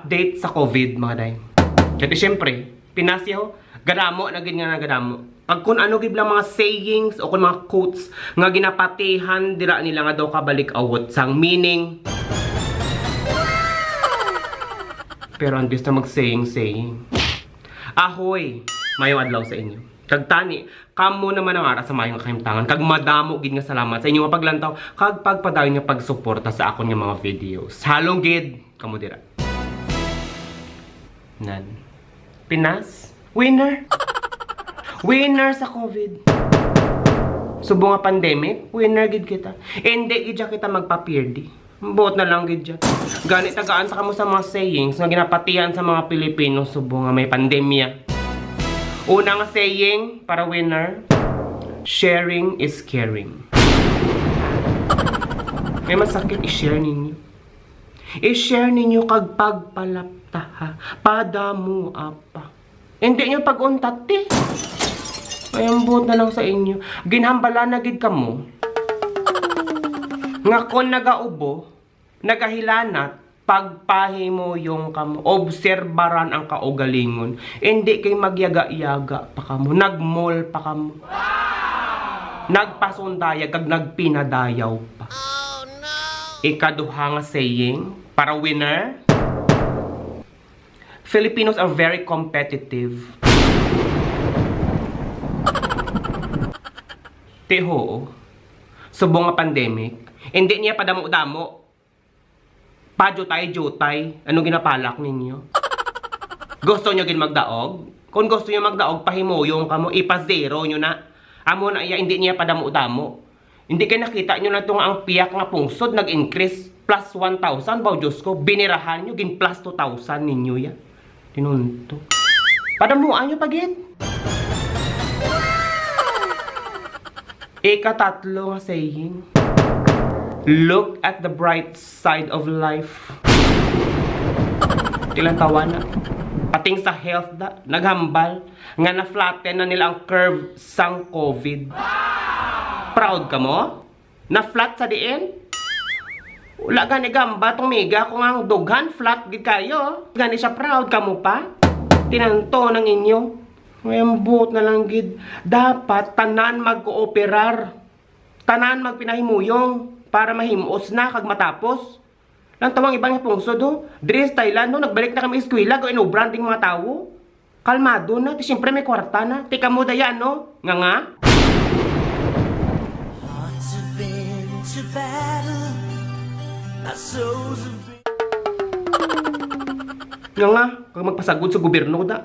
update sa COVID, mga day. Kasi syempre, pinasyaw, gadamo na gid nga nagadamo. Pag kung ano gid lang mga sayings o kung mga quotes nga ginapatihan dira nila nga daw kabalik awot sang meaning. Pero ang Diyos na saying. Ahoy, mayong adlaw sa inyo. Kag tani, kamo naman ang ara sa mayong kahimtangan. Kag madamo gid nga salamat sa inyo nga paglantaw kag pagpadayon nga pagsuporta sa akon nga mga videos. Halong gid kamo dira. Nan. Pinas, winner. Winner sa COVID. Subo nga pandemic, winner gid kita. Hindi gid kita magpapirdi. Buot na lang gid dyan. Gani tagaan ta kamo sa mga sayings nga ginapatihan sa mga Pilipino subo nga may pandemya. Una nga saying para winner, sharing is caring. May masakit i-share ninyo. I-share ninyo kag pagpalapta ha. Padamu apa. Hindi nyo pag-untat eh. Ay, ang buot na lang sa inyo. Ginhambala na gid kamo. Nga kon nagaubo, nagahilanat, pagpahimo yung kamo. Obserbaran ang kaugalingon. Hindi kay magyaga-yaga pa kamo. Nagmall pa kamo. Nagpasundayag kag nagpinadayaw pa. Oh, no. Ikaduha nga saying para winner. Filipinos are very competitive. Teho, subong nga pandemic, hindi niya padamo-damo. Pajutay-jutay, ano ginapalak ninyo? Gusto nyo gin magdaog? Kung gusto nyo magdaog, pahimuyong kamo, ipa-zero nyo na. Amo na iya, hindi niya padamo-damo. Hindi kayo nakita nyo na itong ang piyak nga pungsod, nag-increase plus 1,000. Baw Diyos ko, binirahan nyo, gin plus 2,000 ninyo yan. Tinunto. Padamuan nyo pagit. Ikatatlo nga saying, look at the bright side of life. Ilang tawa na. Pating sa health da, naghambal, nga na-flatten na nila ang curve sang COVID. Proud ka mo? Na-flat sa diin? Wala gani gamba tong miga kung ang dughan flat gid kayo. Gani siya proud ka mo pa? Tinanto ng inyo. Ngayon buot na lang gid. Dapat tanan mag-kooperar. Tanan magpinahimuyong para mahimos na kag matapos. Lang tawang ibang pungsod do. Dres Thailand no nagbalik na kami eskwela go ino-branding mga tawo. Kalmado na, siyempre may kwarta na. Tika mo dayan no. Nga. Nga, kag magpasagod sa gobyerno da.